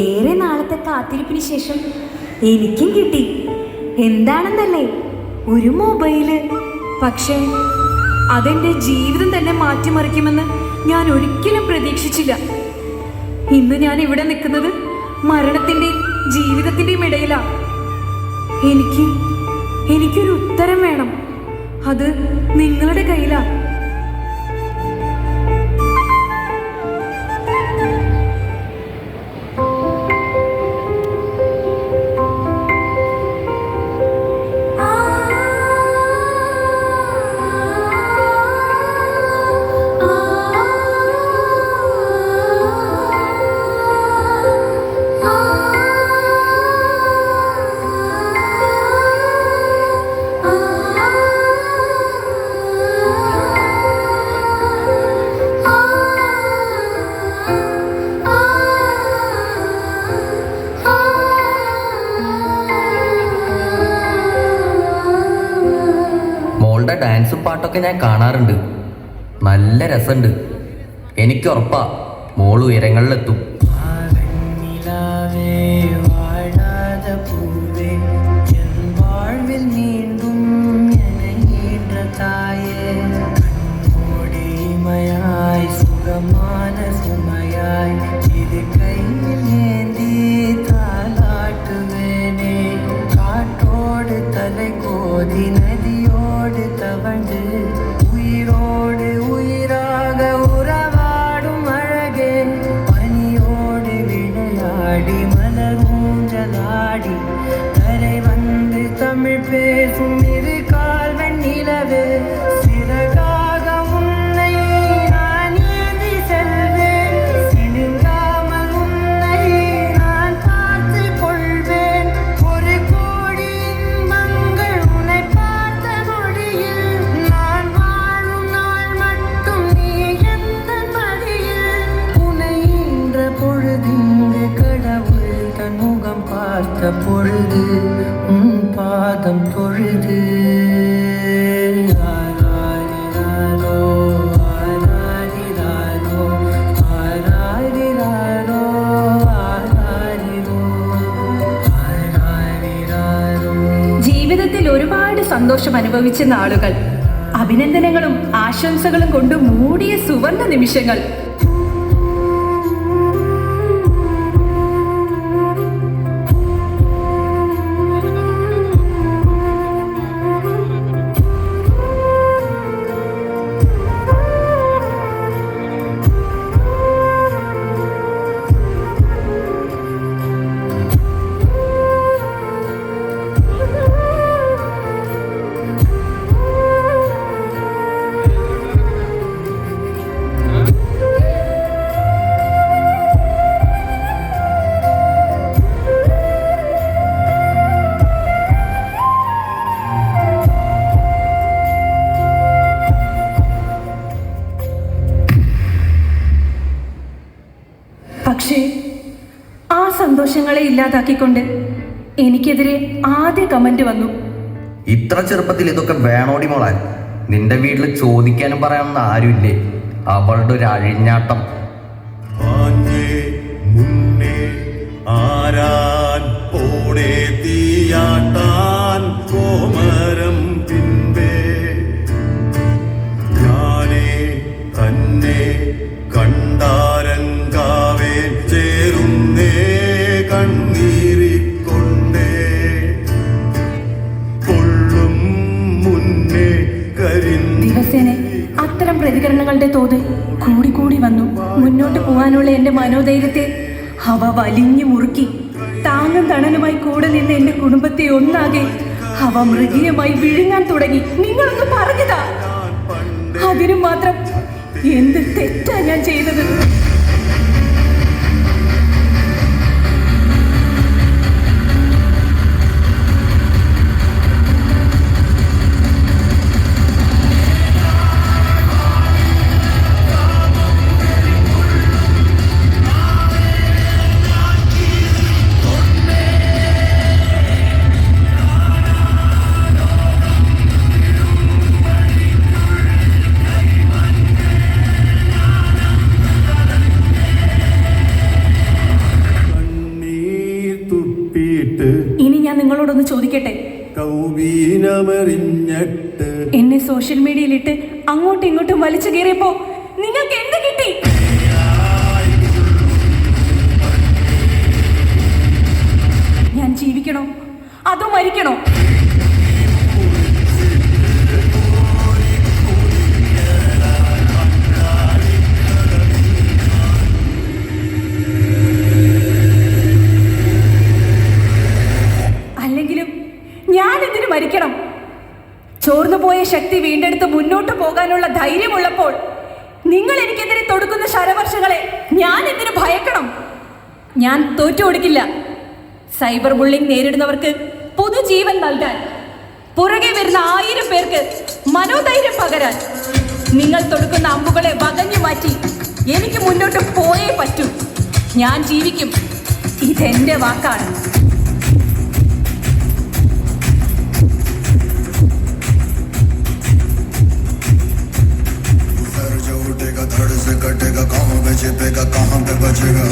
ഏറെ നാളത്തെ കാത്തിരിപ്പിന് ശേഷം എനിക്കും കിട്ടി. എന്താണെന്നല്ലേ, ഒരു മൊബൈല്. പക്ഷേ അതെന്റെ ജീവിതം തന്നെ മാറ്റിമറിക്കുമെന്ന് ഞാൻ ഒരിക്കലും പ്രതീക്ഷിച്ചില്ല. ഇന്ന് ഞാൻ ഇവിടെ നിൽക്കുന്നത് മരണത്തിന്റെയും ജീവിതത്തിന്റെയും ഇടയിലാണ്. എനിക്കൊരു ഉത്തരം വേണം. അത് നിങ്ങളുടെ കയ്യിലാണ്. ഡാൻസും പാട്ടൊക്കെ ഞാൻ കാണാറുണ്ട്. നല്ല രസമുണ്ട്. എനിക്ക് ഉറപ്പാ മോൾ ഉയരങ്ങളിലെത്തും. நதியோடு தவழ்ந்து உயிரோடு உயிராக உறவாடும் அழகே, பனியோடு விளையாடி மலர் ஊஞ்சலாடி கரை வந்து தமிழ் பேசும் இரு கால் வெண்ணிலவே, சிறகாக உன்னை நான் ஏந்தி செல்வேன், சிணுங்காமல் உன்னை நான் பார்த்து கொள்வேன். ஒரு கோடி இன்பங்கள் உன்னை பார்த்த நொடியில், நான் வாழும் நாள் மட்டும் நீ எந்த மடியில். உன்னை ஈன்ற பொழுதிங்கு கடவுள் தன் முகம் பார்த்த பொழுது உன் பாதம் தொழுது. ജീവിതത്തിൽ ഒരുപാട് സന്തോഷം അനുഭവിച്ച നാളുകൾ, അഭിനന്ദനങ്ങളും ആശംസകളും കൊണ്ട് മൂടിയ സുവർണ നിമിഷങ്ങൾ. പക്ഷേ ആ സന്തോഷങ്ങളെ ഇല്ലാതാക്കിക്കൊണ്ട് എനിക്കെതിരെ ആദ്യ കമന്റ് വന്നു. ഇത്ര ചെറുപ്പത്തിൽ ഇതൊക്കെ വേണോടി മോളെ? നിന്റെ വീട്ടിൽ ചോദിക്കാനും പറയാനൊന്നും ആരുമില്ലേ? അവളുടെ ഒരു അഴിഞ്ഞാട്ടം. മുന്നേ ആരാൻ പോണേ തീയാട്ടാൻ കോമരം പിൻപേ, ഞാനേ തന്നെ കണ്ടാരങ്കാവേ ചേരുന്നേ കണ്ണീരിക്കൊണ്ടേ, കൊള്ളും മുന്നേ ദിവസേന അത്തരം പ്രതികരണങ്ങളുടെ തോത് കൂടിക്കൂടി വന്നു. മുന്നോട്ട് പോകാനുള്ള എന്റെ മനോധൈര്യത്തെ അവ വലിഞ്ഞു മുറുക്കി. താങ്ങും തണലുമായി കൂടെ നിന്ന് എന്റെ കുടുംബത്തെ ഒന്നാകെ അവ മൃഗീയമായി വിഴുങ്ങാൻ തുടങ്ങി. നിങ്ങളൊന്ന് പറഞ്ഞതാ, അതിനും മാത്രം എന്ത് തെറ്റാ ഞാൻ ചെയ്തത്? കുത്തിയിട്ട് ഇനി ഞാൻ നിങ്ങളോടൊന്ന് ചോദിക്കട്ടെ, കൗബീനമറിഞ്ഞിട്ട് എന്നെ സോഷ്യൽ മീഡിയയിലിട്ട് അങ്ങോട്ടും ഇങ്ങോട്ടും വലിച്ചു കയറിയപ്പോ നിങ്ങൾക്ക് എന്ത് കിട്ടി? ഞാൻ ജീവിക്കണോ അതോ മരിക്കണോ? അല്ലെങ്കിലും ഞാൻ എന്തിനു മരിക്കണം? ചോർന്നുപോയ ശക്തി വീണ്ടെടുത്ത് മുന്നോട്ട് പോകാനുള്ള ധൈര്യമുള്ളപ്പോൾ നിങ്ങൾ എനിക്കെതിരെ തൊടുക്കുന്ന ശരവർഷങ്ങളെ ഞാൻ എന്തിനു ഭയക്കണം? ഞാൻ തോറ്റു കൊടുക്കില്ല. സൈബർ ബുള്ളിംഗ് നേരിടുന്നവർക്ക് പുതുജീവൻ നൽകാൻ, പുറകെ വരുന്ന 1000 പേർക്ക് മനോധൈര്യം പകരാൻ, നിങ്ങൾ തൊടുക്കുന്ന അമ്പുകളെ വകഞ്ഞു മാറ്റി എനിക്ക് മുന്നോട്ട് പോയേ പറ്റൂ. ഞാൻ ജീവിക്കും, ഇതെന്റെ വാക്കാണ്. जो उठेगा धड़ से कटेगा, कहाँ पे छिपेगा, कहाँ पे बचेगा।